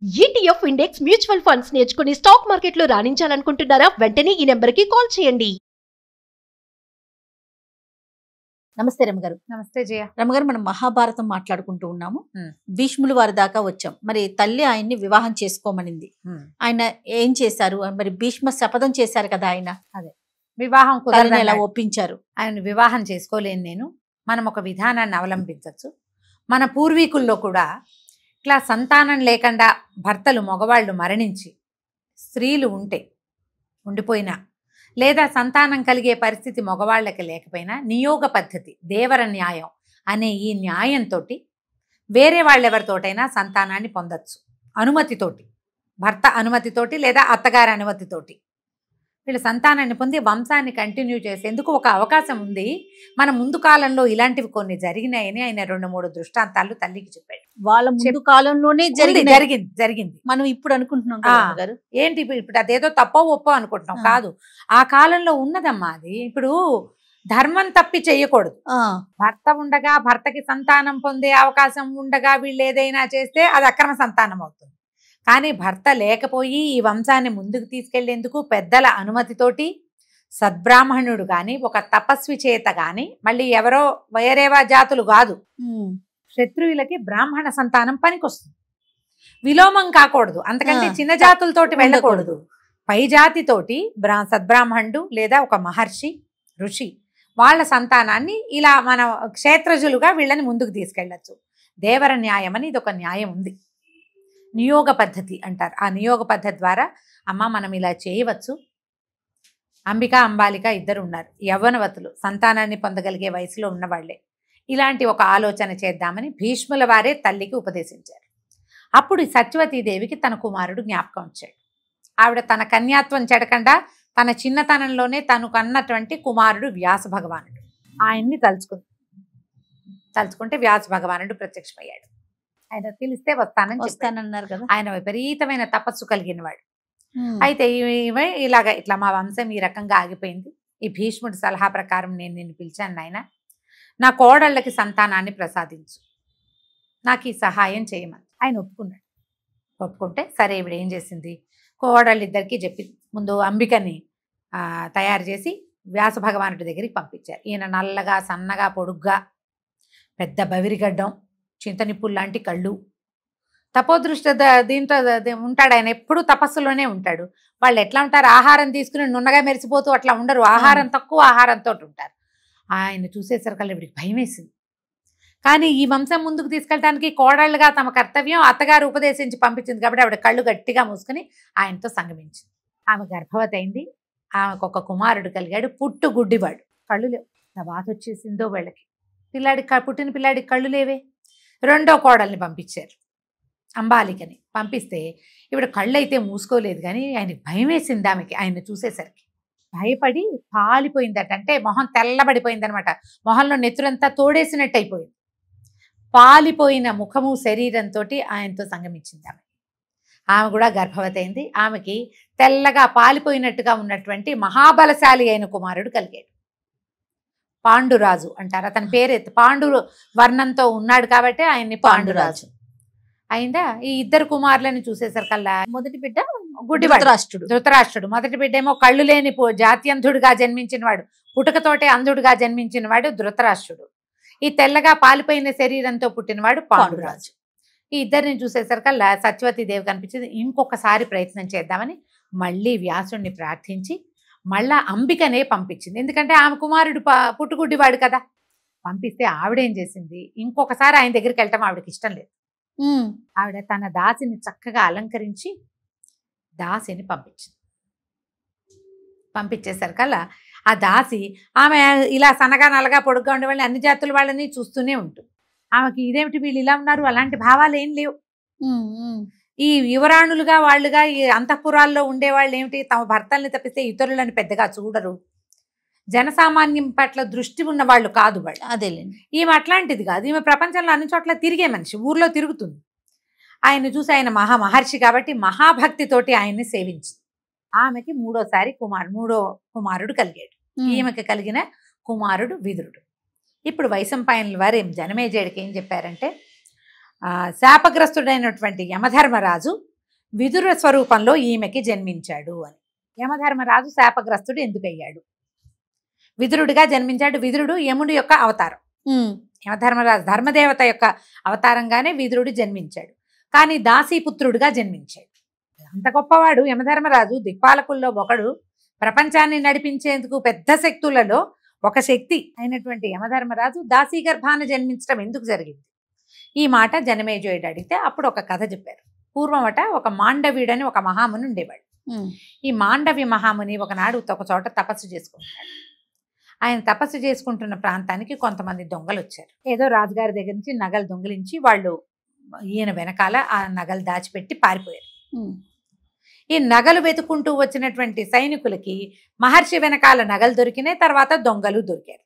ETF index mutual funds నేర్చుకుని stock మార్కెట్లో రాణించాలనుకుంటున్నారా? వెంటనే ఈ నెంబర్కి కాల్ చేయండి. నమస్తే రమగారు. నమస్తే జయ. రమగారు, మనం మహాభారతం మాట్లాడుకుంటూ ఉన్నాము. భీష్ములు వారి దాకా వచ్చాం. మరి తల్లి ఆయన్ని వివాహం చేసుకోమనింది. ఆయన ఏం చేశారు? మరి భీష్మ శపథం చేశారు కదా ఆయన. అదే వివాహం కుదరదని ఎలా ఒప్పించారు? ఆయన వివాహం చేసుకోలేను నేను. మనం ఒక విధానాన్ని అవలంబించవచ్చు. మన పూర్వీకుల్లో కూడా ఇట్లా సంతానం లేకుండా భర్తలు మగవాళ్ళు మరణించి స్త్రీలు ఉండిపోయినా లేదా సంతానం కలిగే పరిస్థితి మగవాళ్ళకి లేకపోయినా నియోగ పద్ధతి, దేవర న్యాయం అనే ఈ న్యాయంతో వేరే వాళ్ళెవరితోటైనా సంతానాన్ని పొందొచ్చు. అనుమతితోటి, భర్త అనుమతితోటి లేదా అత్తగారి అనుమతితోటి వీళ్ళు సంతానాన్ని పొంది వంశాన్ని కంటిన్యూ చేసేందుకు ఒక అవకాశం ఉంది. మన ముందు కాలంలో ఇలాంటివి కొన్ని జరిగినాయని ఆయన 2-3 దృష్టాంతాలు తల్లికి చెప్పాడు. వాళ్ళ ముందు కాలంలోనే జరిగింది. మనం ఇప్పుడు అనుకుంటున్నాం ఏంటి ఇప్పుడు అదేదో తప్పో ఒప్పో అనుకుంటున్నాం. కాదు, ఆ కాలంలో ఉన్నదమ్మా అది. ఇప్పుడు ధర్మం తప్పి చెయ్యకూడదు. భర్త ఉండగా భర్తకి సంతానం పొందే అవకాశం ఉండగా వీళ్ళు ఏదైనా చేస్తే అది అక్రమ సంతానం అవుతుంది. కానీ భర్త లేకపోయి ఈ వంశాన్ని ముందుకు తీసుకెళ్లేందుకు పెద్దల అనుమతితోటి సద్బ్రాహ్మణుడు కానీ ఒక తపస్వి చేత కానీ, మళ్ళీ ఎవరో వేరేవా జాతులు కాదు, క్షత్రియులకి బ్రాహ్మణ సంతానం పనికొస్తుంది. విలోమం కాకూడదు, అంతకంటే చిన్న జాతులతోటి వెళ్ళకూడదు. పై జాతితోటి సద్బ్రాహ్మణుడు లేదా ఒక మహర్షి, ఋషి వాళ్ళ సంతానాన్ని ఇలా మన క్షేత్రజులుగా వీళ్ళని ముందుకు తీసుకెళ్లొచ్చు. దేవర న్యాయం అని ఇది ఒక న్యాయం ఉంది. నియోగ పద్ధతి అంటారు. ఆ నియోగ పద్ధతి ద్వారా అమ్మ మనం ఇలా చేయవచ్చు. అంబిక అంబాలిక ఇద్దరు ఉన్నారు, యవ్వనవతులు, సంతానాన్ని పొందగలిగే వయసులో ఉన్నవాళ్లే. ఇలాంటి ఒక ఆలోచన చేద్దామని భీష్ముల వారే తల్లికి ఉపదేశించారు. అప్పుడు సత్యవతీదేవికి తన కుమారుడు జ్ఞాపకం వచ్చాడు. ఆవిడ తన కన్యాత్వం చెడకుండా తన చిన్నతనంలోనే తను కన్నటువంటి కుమారుడు వ్యాస భగవానుడు. ఆయన్ని తలుచుకుంటే వ్యాస భగవానుడు ప్రత్యక్షమయ్యాడు. ఆయన పిలిస్తే వస్తానన్నారు కదా. ఆయన విపరీతమైన తపస్సు కలిగిన వాడు. అయితే ఇట్లా మా వంశం ఈ రకంగా ఆగిపోయింది, ఈ భీష్ముడి సలహా ప్రకారం నేను నిన్ను పిలిచాను నాయన, నా కోడళ్ళకి సంతానాన్ని ప్రసాదించు, నాకు ఈ సహాయం చేయమని ఆయన ఒప్పుకున్నాడు. ఒప్పుకుంటే సరే ఈవిడ ఏం చేసింది, కోడళ్ళిద్దరికీ చెప్పి ముందు అంబికని తయారు చేసి వ్యాస భగవానుడి దగ్గరికి పంపించారు. ఈయన నల్లగా సన్నగా పొడుగ్గా, పెద్ద బవిరిగడ్డం, చింతనిప్పులు లాంటి కళ్ళు, తపోదృష్టి దీంతో ఉంటాడు. ఆయన ఎప్పుడూ తపస్సులోనే ఉంటాడు. వాళ్ళు ఎట్లా ఉంటారు, ఆహారం తీసుకుని నున్నగా మెరిసిపోతూ అట్లా ఉండరు, ఆహారం తక్కువ ఆహారంతో ఉంటారు. ఆయన చూసేసరికి ఇవిడికి భయం వేసింది. కానీ ఈ వంశం ముందుకు తీసుకెళ్ళడానికి కోడళ్ళుగా తమ కర్తవ్యం అత్తగారు ఉపదేశించి పంపించింది కాబట్టి ఆవిడ కళ్ళు గట్టిగా మూసుకుని ఆయనతో సంగమించింది. ఆమె గర్భవతి అయింది. ఆమెకు ఒక కుమారుడు కలిగాడు, పుట్టు గుడ్డివాడు, కళ్ళు లేవు. బాధ వచ్చేసిందో వీళ్ళకి. పుట్టిన పిల్లాడికి కళ్ళు లేవే. రెండో కోడల్ని పంపించారు, అంబాలికని. పంపిస్తే ఇవిడ కళ్ళు అయితే మూసుకోలేదు, కానీ ఆయనకి భయం వేసింది. ఆమెకి ఆయన చూసేసరికి భయపడి పాలిపోయిందట. అంటే మొహం తెల్లబడిపోయిందనమాట. మొహంలో నెత్తురంతా తోడేసినట్టు అయిపోయింది. పాలిపోయిన ముఖము శరీరంతో ఆయనతో సంగమించింది ఆమె. ఆమె కూడా గర్భవతి అయింది. ఆమెకి తెల్లగా పాలిపోయినట్టుగా ఉన్నటువంటి మహాబలశాలి అయిన కుమారుడు కలిగాడు. పాండురాజు అంటారు. అతని పేరు పాండు వర్ణంతో ఉన్నాడు కాబట్టి ఆయన్ని పాండురాజు అయిందా. ఈ ఇద్దరు కుమారులని చూసేసరికల్లా మొదటి బిడ్డ ధృతరాష్ట్రుడు. మొదటి బిడ్డ ఏమో కళ్ళు లేని జాత్యంధుడిగా జన్మించిన వాడు, పుట్టుకతోటే అంధుడిగా జన్మించిన వాడు ధృతరాష్ట్రుడు. ఈ తెల్లగా పాలిపోయిన శరీరంతో పుట్టినవాడు పాండురాజు. ఈ ఇద్దరిని చూసేసరికల్లా సత్యవతీదేవి కనిపించింది. ఇంకొకసారి ప్రయత్నం చేద్దామని మళ్ళీ వ్యాసుడిని ప్రార్థించి మళ్ళా అంబికనే పంపించింది. ఎందుకంటే ఆమె కుమారుడు పుట్టుగుడ్డివాడు కదా. పంపిస్తే ఆవిడేం చేసింది, ఇంకొకసారి ఆయన దగ్గరికి వెళ్ళటం ఆవిడకి ఇష్టం లేదు. ఆవిడ తన దాసిని చక్కగా అలంకరించి దాసిని పంపించేసరికల్లా ఆ దాసి ఆమె ఇలా సన్నగా నల్లగా పొడుగ్గా ఉండే వాళ్ళని, అన్ని జాతుల వాళ్ళని చూస్తూనే ఉంటుంది. ఆమెకి ఇదేమిటి వీళ్ళు ఇలా ఉన్నారు, అలాంటి భావాలు ఏం లేవు. ఈ యువరాణులుగా వాళ్ళుగా ఈ అంతఃపురాల్లో ఉండేవాళ్ళు ఏమిటి, తమ భర్తల్ని తప్పిస్తే ఇతరులను పెద్దగా చూడరు, జనసామాన్యం పట్ల దృష్టి ఉన్న వాళ్ళు కాదు వాళ్ళు. అదేలేండి. ఈమె అట్లాంటిది కాదు. ఈమె ప్రపంచంలో అన్ని చోట్ల తిరిగే మనిషి, ఊర్లో తిరుగుతుంది. ఆయన చూసి ఆయన మహర్షి కాబట్టి మహాభక్తితోటి ఆయన్ని సేవించి ఆమెకి మూడో కుమారుడు కలిగాడు. ఈమెకి కలిగిన కుమారుడు విదురుడు. ఇప్పుడు వైశంపాయనుల వారు జనమేజయుడికి ఏం చెప్పారంటే, శాపగ్రస్తుడైనటువంటి యమధర్మరాజు విదుర స్వరూపంలో ఈమెకి జన్మించాడు అని. యమధర్మరాజు శాపగ్రస్తుడు ఎందుకయ్యాడు? విదురుడిగా జన్మించాడు. విదురుడు యముడి యొక్క అవతారం. యమధర్మరాజు ధర్మదేవత యొక్క అవతారంగానే విదురుడు జన్మించాడు. కానీ దాసీపుత్రుడిగా జన్మించాడు. అంత గొప్పవాడు యమధర్మరాజు, దిక్పాలకుల్లో ఒకడు, ప్రపంచాన్ని నడిపించేందుకు పెద్ద శక్తులలో ఒక శక్తి అయినటువంటి యమధర్మరాజు దాసీగర్భాన జన్మించడం ఎందుకు జరిగింది? ఈ మాట జనమేజయుడు అడిగితే అప్పుడు ఒక కథ చెప్పారు. పూర్వమట ఒక మాండవీడని ఒక మహాముని ఉండేవాడు. ఈ మాండవి మహాముని ఒకనాడు ఒక చోట తపస్సు చేసుకుంటాడు. ఆయన తపస్సు చేసుకుంటున్న ప్రాంతానికి కొంతమంది దొంగలు వచ్చారు. ఏదో రాజుగారి దగ్గర నుంచి నగలు దొంగిలించి వాళ్ళు ఈయన వెనకాల ఆ నగలు దాచిపెట్టి పారిపోయారు. ఈ నగలు వెతుకుంటూ వచ్చినటువంటి సైనికులకి మహర్షి వెనకాల నగలు దొరికినాయి. తర్వాత దొంగలు దొరికారు.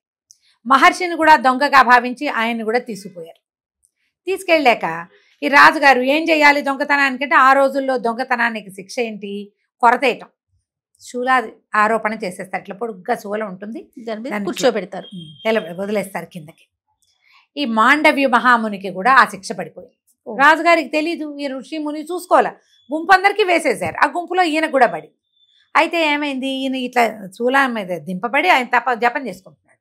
మహర్షిని కూడా దొంగగా భావించి ఆయన్ని కూడా తీసుకుపోయారు. తీసుకెళ్ళాక ఈ రాజుగారు ఏం చేయాలి దొంగతనానికంటే, ఆ రోజుల్లో దొంగతనానికి శిక్ష ఏంటి? కొరతేయటం, శూలాది ఆరోపణ చేసేస్తారు. ఇట్లా పొడుగ్గా శూలం ఉంటుంది, కూర్చోబెడతారు, వదిలేస్తారు కిందకి. ఈ మాండవ్య మహామునికి కూడా ఆ శిక్ష పడిపోయింది. రాజుగారికి తెలీదు, ఈ ఋషి ముని చూసుకోవాల, గుంపు అందరికీ వేసేసారు. ఆ గుంపులో ఈయన కూడా పడి, అయితే ఏమైంది, ఈయన ఇట్లా శూలం మీద దింపబడి ఆయన జపం చేసుకుంటున్నాడు.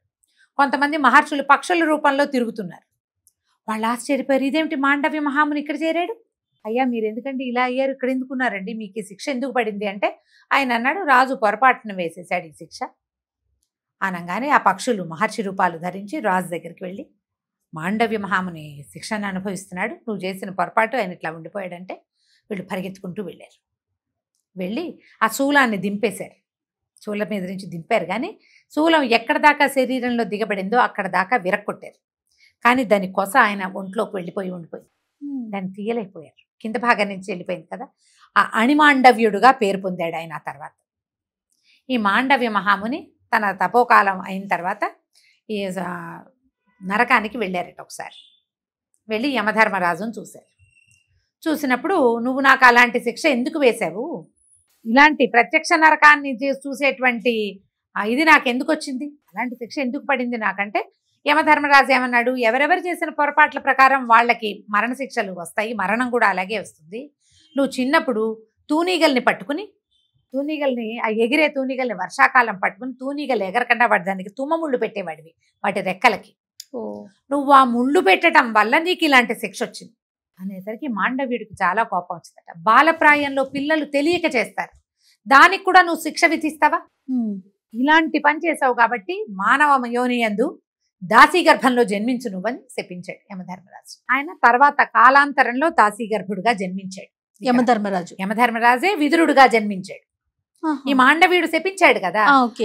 కొంతమంది మహర్షులు పక్షుల రూపంలో తిరుగుతున్నారు. వాళ్ళు ఆశ్చర్యపోయారు, ఇదేమిటి మాండవ్య మహాముని ఇక్కడ చేరాడు? అయ్యా మీరు ఎందుకండి ఇలా అయ్యారు, ఇక్కడ ఎందుకున్నారండి, మీకు ఈ శిక్ష ఎందుకు పడింది అంటే ఆయన అన్నాడు, రాజు పొరపాటున వేసేసాడు ఈ శిక్ష అనగానే ఆ పక్షులు మహర్షి రూపాలు ధరించి రాజు దగ్గరికి వెళ్ళి, మాండవ్య మహాముని శిక్షను అనుభవిస్తున్నాడు, నువ్వు చేసిన పొరపాటు, ఆయన ఇట్లా ఉండిపోయాడంటే వీళ్ళు పరిగెత్తుకుంటూ వెళ్ళారు. వెళ్ళి ఆ శూలాన్ని దింపేశారు. శూలం మీద నుంచి దింపారు, కానీ శూలం ఎక్కడ దాకా శరీరంలో దిగబడిందో అక్కడ దాకా విరక్కొట్టారు. కానీ దాని కొస ఆయన ఒంట్లోకి వెళ్ళిపోయి ఉండిపోయి దాన్ని తీయలేకపోయారు. కింద భాగం నుంచి వెళ్ళిపోయింది కదా. ఆ అణిమాండవ్యుడుగా పేరు పొందాడు ఆయన. ఆ తర్వాత ఈ మాండవ్య మహాముని తన తపోకాలం అయిన తర్వాత ఈ నరకానికి వెళ్ళారట. ఒకసారి వెళ్ళి యమధర్మరాజును చూశారు. చూసినప్పుడు, నువ్వు నాకు అలాంటి శిక్ష ఎందుకు వేశావు, ఇలాంటి ప్రత్యక్ష నరకాన్ని చూసేటువంటి ఇది నాకు ఎందుకు వచ్చింది, అలాంటి శిక్ష ఎందుకు పడింది నాకంటే, యమధర్మరాజు ఏమన్నాడు, ఎవరెవరు చేసిన పొరపాట్ల ప్రకారం వాళ్ళకి మరణశిక్షలు వస్తాయి, మరణం కూడా అలాగే వస్తుంది. నువ్వు చిన్నప్పుడు తూనీగల్ని పట్టుకుని, ఆ ఎగిరే తూనీగల్ని వర్షాకాలం పట్టుకుని తూనీగలు ఎగరకుండా వాడి దానికి తుమ్మముళ్ళు పెట్టేవాడివి వాటి రెక్కలకి. నువ్వు ఆ ముళ్ళు పెట్టడం వల్ల నీకు ఇలాంటి శిక్ష వచ్చింది అనేసరికి మాండవ్యుడికి చాలా కోపం వచ్చిందట. బాలప్రాయంలో పిల్లలు తెలియక చేస్తారు, దానికి కూడా నువ్వు శిక్ష విధిస్తావా, ఇలాంటి పని చేసావు కాబట్టి మానవ యోనియందు దాసీగర్భంలో జన్మించు నువ్వని శపించాడు యమధర్మరాజు. ఆయన తర్వాత కాలాంతరంలో దాసీగర్భుడుగా జన్మించాడు. యమధర్మరాజే విదురుడుగా జన్మించాడు. ఈ మాండవీయుడు శపించాడు కదా.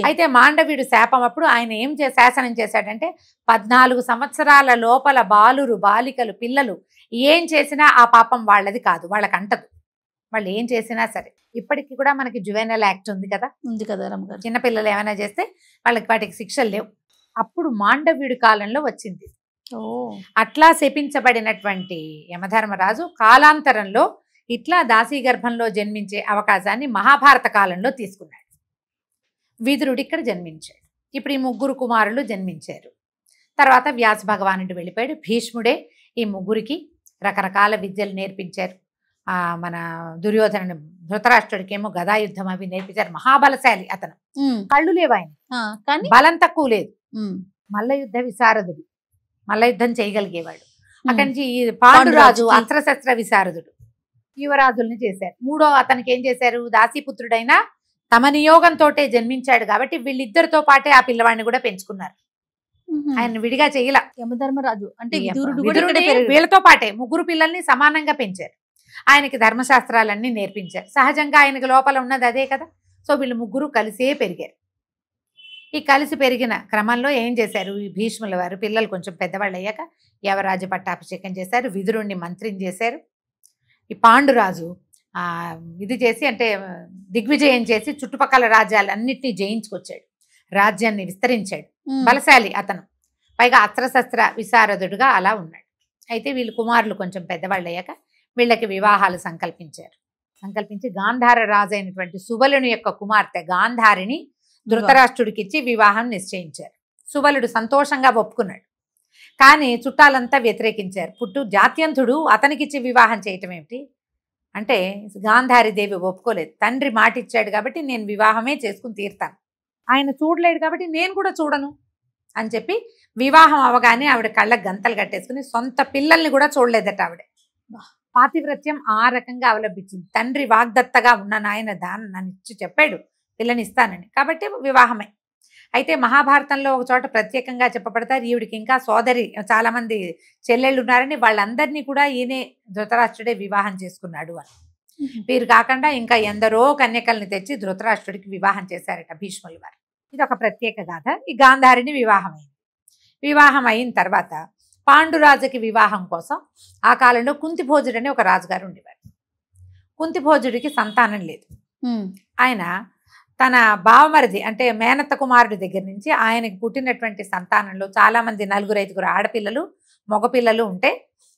అయితే మాండవీయుడు శాపం అప్పుడు ఆయన ఏం శాసనం చేశాడంటే, 14 సంవత్సరాల లోపల బాలురు బాలికలు పిల్లలు ఏం చేసినా ఆ పాపం వాళ్ళది కాదు, వాళ్ళకి అంటదు. వాళ్ళు ఏం చేసినా సరే, ఇప్పటికీ కూడా మనకి జువెనల్ యాక్ట్ ఉంది కదా రమ్మగారు. చిన్నపిల్లలు ఏమైనా చేస్తే వాళ్ళకి వాటికి శిక్షలు లేవు. అప్పుడు మాండవ్యుడి కాలంలో వచ్చింది. అట్లా శపించబడినటువంటి యమధర్మరాజు కాలాంతరంలో ఇట్లా దాసీగర్భంలో జన్మించే అవకాశాన్ని మహాభారత కాలంలో తీసుకున్నాడు. విదురుడు ఇక్కడ జన్మించాడు. ఇప్పుడు ఈ 3 కుమారులు జన్మించారు. తర్వాత వ్యాస భగవానుడు వెళ్ళిపోయాడు. భీష్ముడే ఈ 3కి రకరకాల విద్యలు నేర్పించారు. మన దుర్యోధను ధృతరాష్ట్రుడికి ఏమో గదాయుద్ధం అవి నేర్పించారు. మహాబలశాలి అతను, కళ్ళు లేవు ఆయన, కానీ బలం తక్కువ లేదు. మల్లయుద్ధ విశారదుడు, మల్లయుద్ధం చేయగలిగేవాడు. అక్కడి నుంచి ఈ పాండురాజు అస్త్రశస్త్ర విశారదుడు, యువరాజుల్ని చేశారు. మూడో అతనికి ఏం చేశారు, దాసీపుత్రుడైనా తమ నియోగంతో జన్మించాడు కాబట్టి వీళ్ళిద్దరితో పాటే ఆ పిల్లవాడిని కూడా పెంచుకున్నారు. ఆయన విడిగా చేయలా. యమధర్మరాజు అంటే వీళ్ళతో పాటే 3 పిల్లల్ని సమానంగా పెంచారు. ఆయనకి ధర్మశాస్త్రాలన్నీ నేర్పించారు. సహజంగా ఆయనకి లోపల ఉన్నది అదే కదా. సో వీళ్ళు 3 కలిసే పెరిగారు. ఈ కలిసి పెరిగిన క్రమంలో ఏం చేశారు, ఈ భీష్ముల వారు పిల్లలు కొంచెం పెద్దవాళ్ళు అయ్యాక యవరాజు పట్టాభిషేకం చేశారు, విదురుణ్ణి మంత్రిని చేశారు. ఈ పాండురాజు ఇది చేసి అంటే దిగ్విజయం చేసి చుట్టుపక్కల రాజ్యాలన్నిటినీ జయించుకొచ్చాడు, రాజ్యాన్ని విస్తరించాడు. బలశాలి అతను, పైగా అస్త్రశస్త్ర విశారదుడుగా అలా ఉన్నాడు. అయితే వీళ్ళు కుమారులు కొంచెం పెద్దవాళ్ళు అయ్యాక వీళ్ళకి వివాహాలు సంకల్పించి గాంధార రాజు అయినటువంటి సుబలుని యొక్క కుమార్తె గాంధారిని ధృతరాష్ట్రుడికి ఇచ్చి వివాహం నిశ్చయించారు. సుబలుడు సంతోషంగా ఒప్పుకున్నాడు. కానీ చుట్టాలంతా వ్యతిరేకించారు. జాత్యంతుడు అతనికిచ్చి వివాహం చేయటం ఏమిటి, అంటే గాంధారి దేవి ఒప్పుకోలేదు. తండ్రి మాట ఇచ్చాడు కాబట్టి నేను వివాహమే చేసుకుని తీరుతాను, ఆయన చూడలేడు కాబట్టి నేను కూడా చూడను అని చెప్పి వివాహం అవగానే ఆవిడ కళ్ళకు గంతలు కట్టేసుకుని సొంత పిల్లల్ని కూడా చూడలేదట ఆవిడ. పాతివ్రత్యం ఆ రకంగా అవలంబించింది. తండ్రి వాగ్దత్తగా ఉన్న నాయన దాన్ని నన్ను ఇచ్చి చెప్పాడు పిల్లని ఇస్తానని, కాబట్టి వివాహమే. అయితే మహాభారతంలో ఒక చోట ప్రత్యేకంగా చెప్పబడతారు, ఈవిడికి ఇంకా సోదరి చాలా మంది చెల్లెళ్ళు ఉన్నారని, వాళ్ళందరినీ కూడా ఈయనే ధృతరాష్ట్రుడే వివాహం చేసుకున్నాడు అని. వీరు కాకుండా ఇంకా ఎందరో కన్యకల్ని తెచ్చి ధృతరాష్ట్రుడికి వివాహం చేశారట భీష్ముల వారు. ఇది ఒక ప్రత్యేక గాథ. ఈ గాంధారిని వివాహం అయింది. వివాహం అయిన తర్వాత పాండురాజుకి వివాహం కోసం ఆ కాలంలో కుంతిభోజుడు అని ఒక రాజుగారు ఉండేవారు. కుంతిభోజుడికి సంతానం లేదు. ఆయన తన బావమరిది అంటే మేనత్త కుమారుడి దగ్గర నుంచి ఆయనకి పుట్టినటువంటి సంతానంలో చాలా మంది 4-5 ఆడపిల్లలు మగపిల్లలు ఉంటే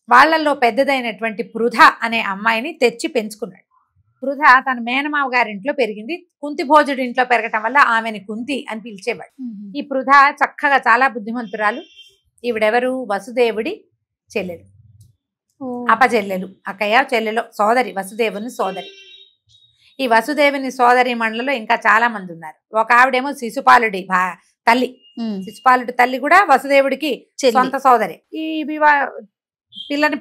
వాళ్ళల్లో పెద్దదైనటువంటి పృథ అనే అమ్మాయిని తెచ్చి పెంచుకున్నాడు. పృథ తన మేనమావ గారింట్లో పెరిగింది. కుంతిభోజుడి ఇంట్లో పెరగటం వల్ల ఆమెని కుంతి అని పిలిచేవాడు. ఈ పృథ చక్కగా చాలా బుద్ధిమంతురాలు. ఈవిడెవరు? వసుదేవుడి చెల్లెలు, అపచెల్లెలు, అక్కయ్య చెల్లెలు, సోదరి, వసుదేవుని సోదరి. ఈ వసుదేవుని సోదరి మండలిలో ఇంకా చాలా మంది ఉన్నారు. ఒక ఆవిడేమో శిశుపాలుడి తల్లి. శిశుపాలుడి తల్లి కూడా వసుదేవుడికి సొంత సోదరి. ఈ పిల్లని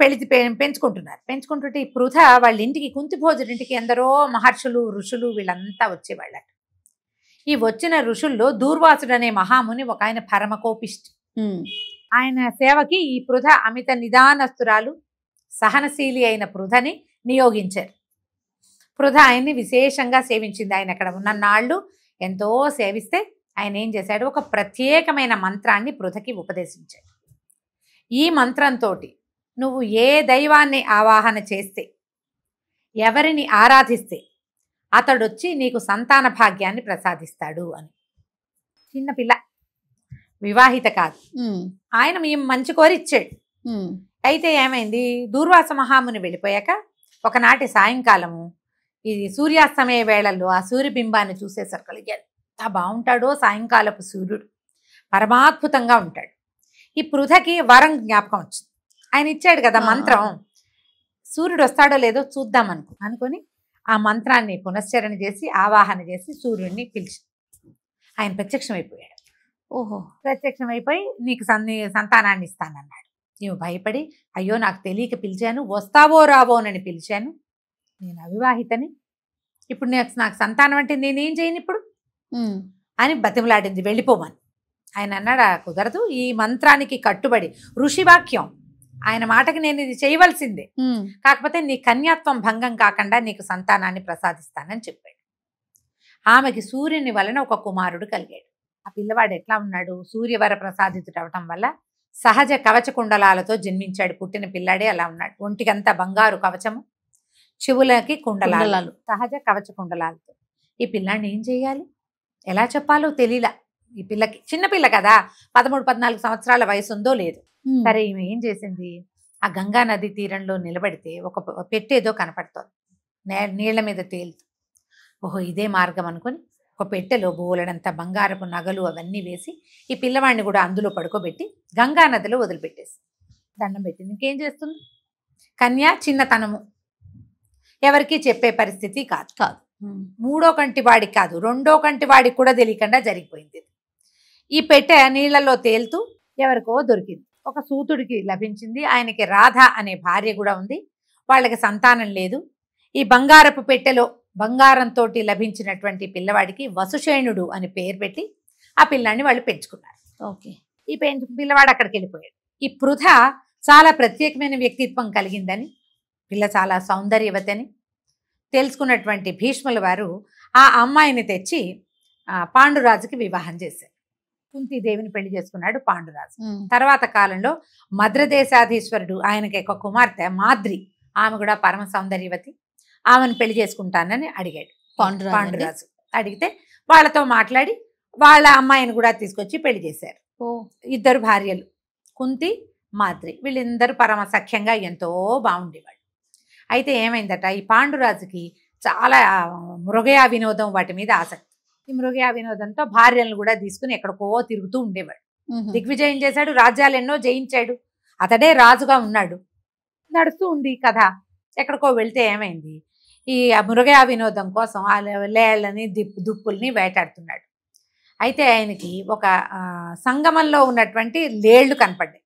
పెంచుకుంటుంటే ఈ పృథ వాళ్ళ ఇంటికి కుంతిభోజుడి ఇంటికి ఎందరో మహర్షులు ఋషులు వీళ్ళంతా వచ్చేవాళ్ళట. ఈ వచ్చిన ఋషుల్లో దూర్వాసుడు అనే మహాముని ఒక ఆయన పరమకోపిష్టి. ఆయన సేవకి ఈ పృథ అమిత నిదానస్తురాలు సహనశీలి అయిన పృథని నియోగించారు. పృథ ఆయన్ని విశేషంగా సేవించింది. ఆయన అక్కడ ఉన్న నాళ్ళు ఎంతో సేవిస్తే ఆయన ఏం చేశాడు, ఒక ప్రత్యేకమైన మంత్రాన్ని పృథకి ఉపదేశించాడు. ఈ మంత్రంతో నువ్వు ఏ దైవాన్ని ఆవాహన చేస్తే, ఎవరిని ఆరాధిస్తే అతడొచ్చి నీకు సంతాన భాగ్యాన్ని ప్రసాదిస్తాడు అని. చిన్నపిల్ల, వివాహిత కాదు. ఆయన మేము మంచి కోరి ఇచ్చాడు. అయితే ఏమైంది, దూర్వాస మహాముని వెళ్ళిపోయాక ఒకనాటి సాయంకాలము ఈ సూర్యాస్తమయ వేళల్లో ఆ సూర్యబింబాన్ని చూసేసరికి ఎంత బాగుంటాడో సాయంకాలపు సూర్యుడు, పరమాద్భుతంగా ఉంటాడు. ఈ పృథకి వరం జ్ఞాపకం వచ్చింది. ఆయన ఇచ్చాడు కదా మంత్రం, సూర్యుడు వస్తాడో లేదో చూద్దాం అనుకొని ఆ మంత్రాన్ని పునశ్చరణ చేసి ఆవాహన చేసి సూర్యుడిని పిలిచి ఆయన ప్రత్యక్షమైపోయాడు. ప్రత్యక్షమైపోయి నీకు సంతానాన్ని ఇస్తానన్నాడు. నీవు భయపడి, అయ్యో నాకు తెలియక పిలిచాను, వస్తావో రావోనని పిలిచాను, నేను అవివాహితని, ఇప్పుడు నాకు సంతానం అంటే నేనేం చేయను ఇప్పుడు అని బతిమలాడింది, వెళ్ళిపోమని. ఆయన అన్నాడు, కుదరదు, ఈ మంత్రానికి కట్టుబడి ఋషివాక్యం, ఆయన మాటకి నేను ఇది చేయవలసిందే, కాకపోతే నీ కన్యాత్వం భంగం కాకుండా నీకు సంతానాన్ని ప్రసాదిస్తానని చెప్పాడు. ఆమెకి సూర్యుని వలన ఒక కుమారుడు కలిగాడు. ఆ పిల్లవాడు ఎట్లా ఉన్నాడు, సూర్యవర ప్రసాదితుడు అవటం వల్ల సహజ కవచ కుండలాలతో జన్మించాడు. పుట్టిన పిల్లాడే అలా ఉన్నాడు. ఒంటికంతా బంగారు కవచము, చెవులకి కుండలాలు, సహజ కవచ కుండలాలతో. ఈ పిల్లాడిని ఏం చేయాలి, ఎలా చెప్పాలో తెలియలా ఈ పిల్లకి. చిన్నపిల్ల కదా, 13-14 సంవత్సరాల వయసు ఉందో లేదు. సరే, ఈమె ఏం చేసింది, ఆ గంగా నది తీరంలో నిలబడితే ఒక పెట్టేదో కనపడుతోంది, నీళ్ల మీద తేలుతూ. ఓహో, ఇదే మార్గం అనుకుని ఒక పెట్టెలో బోలెడంత బంగారపు నగలు అవన్నీ వేసి ఈ పిల్లవాడిని కూడా అందులో పడుకోబెట్టి గంగా నదిలో వదిలిపెట్టేసి దండం పెట్టింది. ఇంకేం చేస్తుంది, కన్యా చిన్నతనము, ఎవరికి చెప్పే పరిస్థితి కాదు. 3వ కంటి వాడికి కాదు, 2వ కంటి వాడికి కూడా తెలియకుండా జరిగిపోయింది. ఈ పెట్టె నీళ్లలో తేలుతూ ఎవరికో దొరికింది. ఒక సూతుడికి లభించింది. ఆయనకి రాధ అనే భార్య కూడా ఉంది. వాళ్ళకి సంతానం లేదు. ఈ బంగారపు పెట్టెలో బంగారంతో లభించినటువంటి పిల్లవాడికి వసుషేణుడు అని పేరు పెట్టి ఆ పిల్లాన్ని వాళ్ళు పెంచుకున్నారు. ఈ పిల్లవాడు అక్కడికి వెళ్ళిపోయాడు. ఈ పృథ చాలా ప్రత్యేకమైన వ్యక్తిత్వం కలిగిందని, పిల్ల చాలా సౌందర్యవతని తెలుసుకున్నటువంటి భీష్ముల వారు ఆ అమ్మాయిని తెచ్చి పాండురాజుకి వివాహం చేశారు. కుంతీదేవిని పెళ్లి చేసుకున్నాడు పాండురాజు. తర్వాత కాలంలో మద్రదేశాధీశ్వరుడు, ఆయనకి ఒక కుమార్తె మాద్రి, ఆమె కూడా పరమ సౌందర్యవతి, ఆమెను పెళ్లి చేసుకుంటానని అడిగాడు పాండురాజు. అడిగితే వాళ్ళతో మాట్లాడి వాళ్ళ అమ్మాయిని కూడా తీసుకొచ్చి పెళ్లి చేశారు. 2 భార్యలు, కుంతి మాద్రి, వీళ్ళందరూ పరమ సఖ్యంగా ఎంతో బాగుండేవాడు. అయితే ఏమైందట, ఈ పాండురాజుకి చాలా మృగయా వినోదం వాటి మీద ఆసక్తి. ఈ మృగయా వినోదంతో భార్యలను కూడా తీసుకుని ఎక్కడికో తిరుగుతూ ఉండేవాడు. దిగ్విజయం చేశాడు, రాజ్యాలు ఎన్నో జయించాడు, అతడే రాజుగా ఉన్నాడు. నడుస్తూ ఉంది కథ. ఎక్కడికో వెళ్తే ఏమైంది, ఈ మృగయా వినోదం కోసం ఆ లేళ్ళని దుప్పుల్ని వేటాడుతున్నాడు. అయితే ఆయనకి ఒక సంగమంలో ఉన్నటువంటి లేళ్లు కనపడ్డాయి.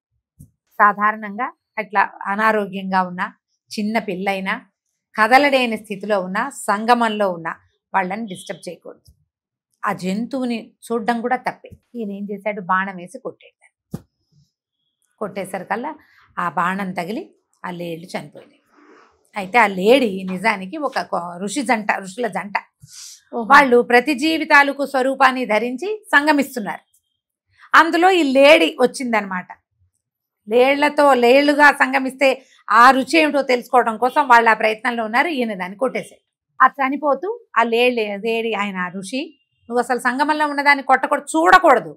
సాధారణంగా అట్లా అనారోగ్యంగా ఉన్న చిన్న పిల్లైనా కదలలేని స్థితిలో ఉన్న సంగమంలో ఉన్న వాళ్ళని డిస్టర్బ్ చేయకూడదు. ఆ జంతువుని చూడడం కూడా తప్పే. ఈయన ఏం చేశాడు, బాణం వేసి కొట్టాడు. కొట్టేసరికల్లా ఆ బాణం తగిలి ఆ లేళ్ళు చనిపోయినాయి. అయితే ఆ లేడి నిజానికి ఒక ఋషుల జంట. వాళ్ళు ప్రతి జీవితాలకు స్వరూపాన్ని ధరించి సంగమిస్తున్నారు. అందులో ఈ లేడి వచ్చిందనమాట. లేళ్లుగా సంగమిస్తే ఆ రుచి ఏమిటో తెలుసుకోవడం కోసం వాళ్ళు ఆ ప్రయత్నంలో ఉన్నారు. ఈయన దాన్ని కొట్టేశాడు. ఆ చనిపోతూ ఆ లేడి ఆయన ఋషి, నువ్వు అసలు సంగమంలో ఉన్నదాన్ని కొట్టకూడదు, చూడకూడదు,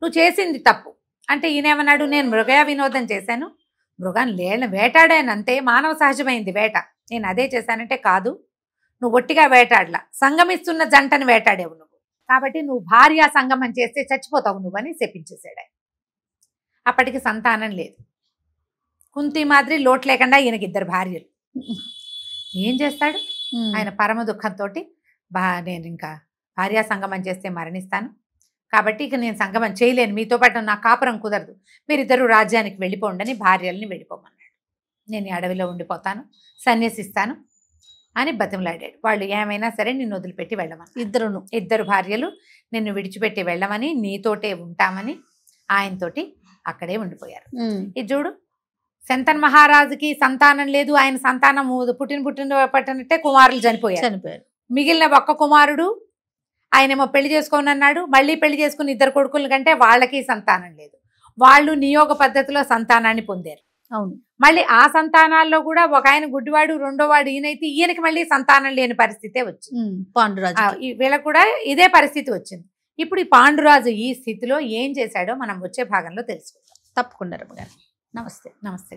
నువ్వు చేసింది తప్పు అంటే ఈయనేమన్నాడు, నేను మృగయా వినోదం చేశాను, మృగాన్ని లేళ్ళని వేటాడాను అంతే, మానవ సహజమైంది వేట, నేను అదే చేశానంటే కాదు, నువ్వు ఒట్టిగా వేటాడలా, సంగమిస్తున్న జంటను వేటాడేవు నువ్వు, కాబట్టి నువ్వు భార్యా సంగమం చేస్తే చచ్చిపోతావు నువ్వు అని చెప్పించేశాడు ఆయన. అప్పటికి సంతానం లేదు. కుంతి మాదిరి లోటు లేకుండా ఈయనకి 2 భార్యలు. ఏం చేస్తాడు ఆయన? పరమ దుఃఖంతో నేను ఇంకా భార్యా సంగమం చేస్తే మరణిస్తాను, కాబట్టి ఇక నేను సంగమం చేయలేను, మీతో పాటు నా కాపురం కుదరదు, మీరిద్దరూ రాజ్యానికి వెళ్ళిపోండి అని భార్యల్ని వెళ్ళిపోమన్నాడు. నేను ఈ అడవిలో ఉండిపోతాను, సన్యసిస్తాను అని బతిమలాడాడు. వాళ్ళు ఏమైనా సరే నిన్ను వదిలిపెట్టి వెళ్ళమని, ఇద్దరు భార్యలు నిన్ను విడిచిపెట్టి వెళ్ళమని, నీతోటే ఉంటామని ఆయనతోటి అక్కడే ఉండిపోయారు. ఇది చూడు, శంతన్ మహారాజుకి సంతానం లేదు, ఆయన సంతానం పుట్టినట్టే కుమారులు చనిపోయారు. మిగిలిన ఒక్క కుమారుడు ఆయనేమో పెళ్లి చేసుకోని అన్నాడు, మళ్ళీ పెళ్లి చేసుకుని 2 కొడుకుల కంటే వాళ్ళకి సంతానం లేదు. వాళ్ళు నియోగ పద్ధతిలో సంతానాన్ని పొందారు. అవును. మళ్ళీ ఆ సంతానాల్లో కూడా ఒక ఆయన గుడ్డివాడు, రెండోవాడు ఈయనైతే ఈయనకి మళ్ళీ సంతానం లేని పరిస్థితే వచ్చింది. పాండురాజు వీళ్ళకు కూడా ఇదే పరిస్థితి వచ్చింది. ఇప్పుడు ఈ పాండురాజు ఈ స్థితిలో ఏం చేశాడో మనం వచ్చే భాగంలో తెలుసుకుందాం. తప్పకుండా రమ్మగారు. నమస్తే. నమస్తే.